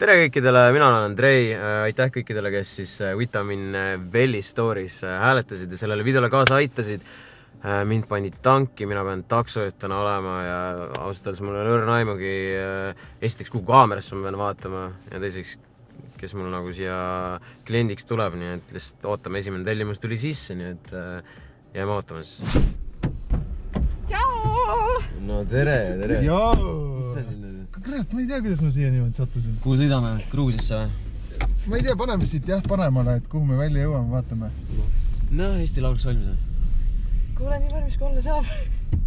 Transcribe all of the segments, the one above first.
Tere kõikidele, mina olen Andrei, aitäh kõikidele, kes siis Vitamin Velli stories hääletasid ja sellele videole kaasa aitasid. Mind pandi tanki, mina pean taksojuhtana olema ja ausalt öeldes mul on õrna aimugi esiteks kuhu kaamerasse ma pean vaatama ja teiseks, kes mul nagu siia kliendiks tuleb, nii et lihtsalt ootame, esimene tellimus tuli sisse, nii et jääme ootama siis. Tšau! No tere! Joo! Mis sa siin nüüd? Kurat, ma ei tea, kuidas ma siia niimoodi sattusin. Kuhu sõidame? Gruusisse või? Ma ei tea, paneme siit jah paremale, et kuhu me välja jõuame, vaatame. No, Eesti laulks valmis on. Kuule, nii valmis kui olla saab.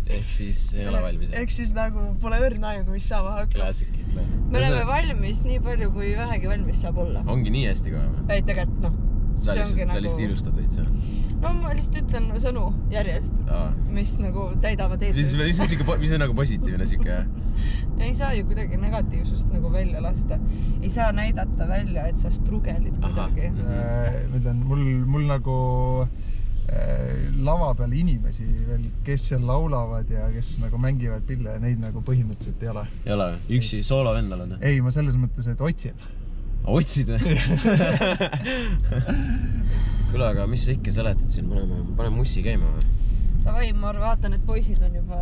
Ehk siis ei ole valmis. Ehk siis nagu pole õrna aimu, mis saama hakkab. Klassik. Me oleme valmis nii palju, kui vähegi valmis saab olla. Ongi nii hästi kohe või? Ei, tegelikult noh. Sa lihtsalt ilustad võid seal? No ma lihtsalt ütlen sõnu järjest, mis nagu täidavad eetrit. Mis on nagu positiivne siuke? Ei saa ju kuidagi negatiivsust nagu välja lasta. Ei saa näidata välja, et sa strugelid kuidagi. Ma ütlen, mul nagu lava peal inimesi veel, kes seal laulavad ja kes nagu mängivad pille ja neid nagu põhimõtteliselt ei ole. Ei ole? Üksi soolo vend oled? Ei, ma selles mõttes, et otsin. Otsid või? Kuule, aga mis sa ikka seletad siin? Pane mussi käima või? Tavai, ma vaatan, et poisid on juba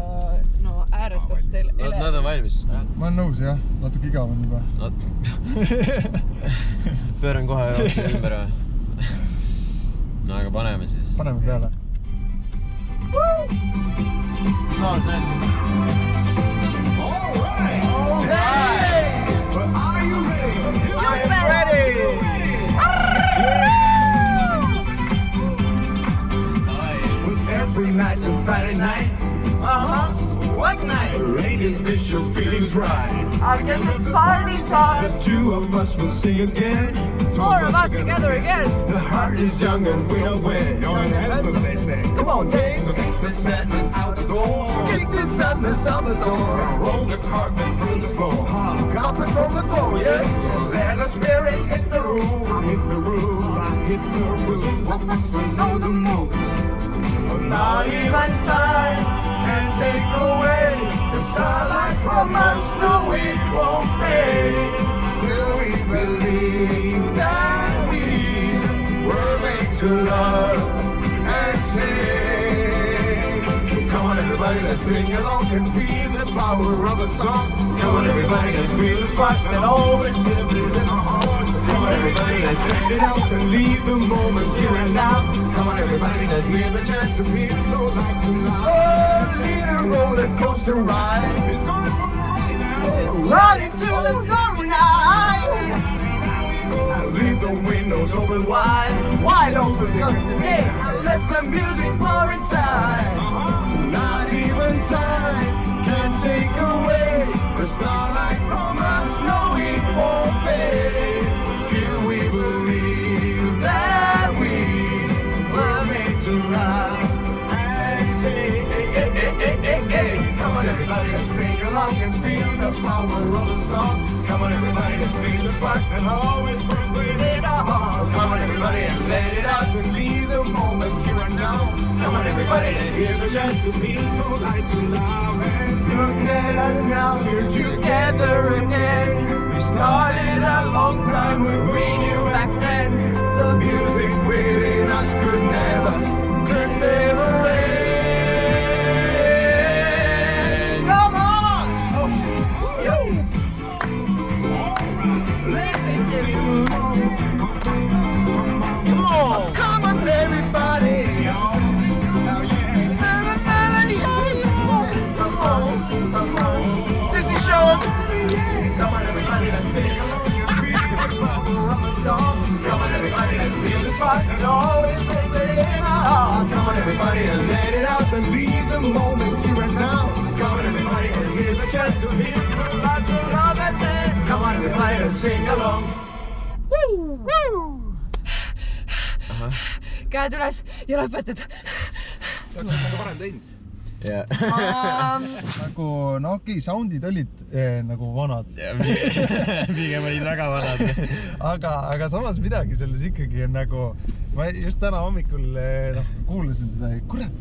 ääretult Nad on valmis? Ma olen nõus, jah. Natuke igav on juba. Pööran kohe jooksin ümber või? No aga paneme siis. Paneme peale. No see on. All right! But are you ready? Every night's a Friday night. What night? Ladies, vicious feelings right. I guess it's party time. The two of us will sing again. Four of us together again. The heart is young and we'll win. That's what they say. Come on, take the sadness out the door. Kick the sadness out the door. Roll the carpet through the floor. Carpet from the floor, yeah. Let the spirit hit the roof. Hit the roof. Hit the roof. We know the moves. Not even time can take away the starlight from us. No, it won't fade. Still we believe that we were made to love and sing. Come on everybody, let's sing along and feel the power of a song. Come on everybody, let's feel the spark that always lives in our hearts. Come on everybody, let's stand it out and leave the moment here and now. Come on everybody, let's here's a chance to feel so light to life. Oh, lead a roller coaster ride. It's going for the ride now. Ride into the stormy night. Leave the windows open wide open, because today I let the music pour inside. Not even time can take away the starlight from us. No, it won't fade. Still we believe that we were made to love and say, hey, hey, hey, hey, hey. Come on everybody, let's sing along and feel the power of the song. Come on everybody, let's feel the spark that always burns within our hearts. Come on everybody and let it out and leave the moment here and now. Come on everybody, let's here's a chance to feel so light to love. And look at us now, here together again. We started a long time when we knew back then. The music within us could never end. Come on! Let's sing along. Come on! Come on everybody! Come on! Sissy show! Come on everybody, let's sing along. Come on everybody, let's feel the spark and always live it in our hearts. Come on everybody, and let it out and leave the moment here and now. Come on everybody, and here's a chance to feel so loud to love and dance. Come on everybody, let's sing along. Woo! Woo! Käed üles ja lõpetad. Oleks nagu varem teinud. Nagu, no okei, soundid olid nagu vanad. Pigem olid väga vanad. Aga samas midagi selles ikkagi on nagu, ma just täna hommikul kuulasin seda, kurat,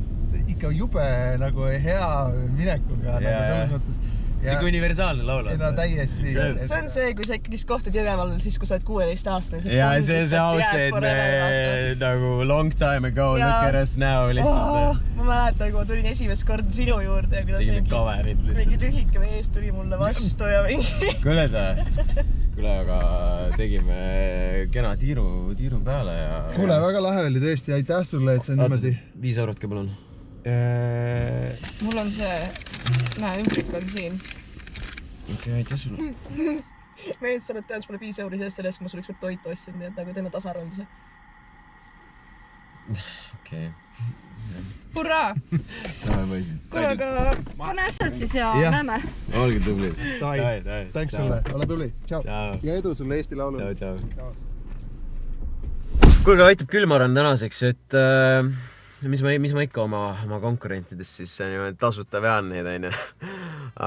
ikka jube nagu hea minekuga, nagu selles mõttes siuke universaalne laul ei no on. täiesti. See on see, kui sa ikkagi kohtud Jõgeval siis, kui sa oled 16-aastane. Ja see ausalt, et me nagu long time ago, look at us now lihtsalt. Ma mäletan, kui ma tulin esimest korda sinu juurde ja kuidas tegime coverit lihtsalt. mingi lühike mees tuli mulle vastu ja mingi... Kuule, aga tegime kena tiiru peale ja... Kuule, väga lahe oli tõesti, aitäh sulle, et sa niimoodi... 5 eurot ka palun. Mul on see... Näe, ümbrik on siin. Okei, aitäh sulle. Mees, sa oled tead, mulle 5 euri sellest, kui ma sul üks toitu ostsin, nii et nagu teeme tasaronduse. Okei. Hurraa! Kuule, aga pane asjalt siis ja näeme. Olge tublid. Thanks sulle, ole tuli. Tšau. Ja edu sulle Eesti Laulu. Tšau. Kuulge, aitab küll, ma arvan tänaseks, et mis ma ikka oma konkurentidest siis tasuta vean neid, onju.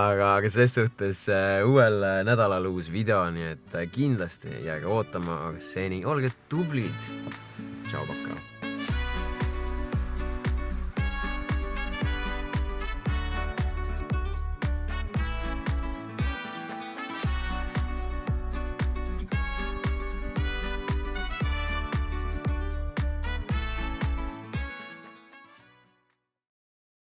Aga selles suhtes uuel nädalal uus video, nii et kindlasti jääge ootama, aga seni olge tublid. Tšau, pakka.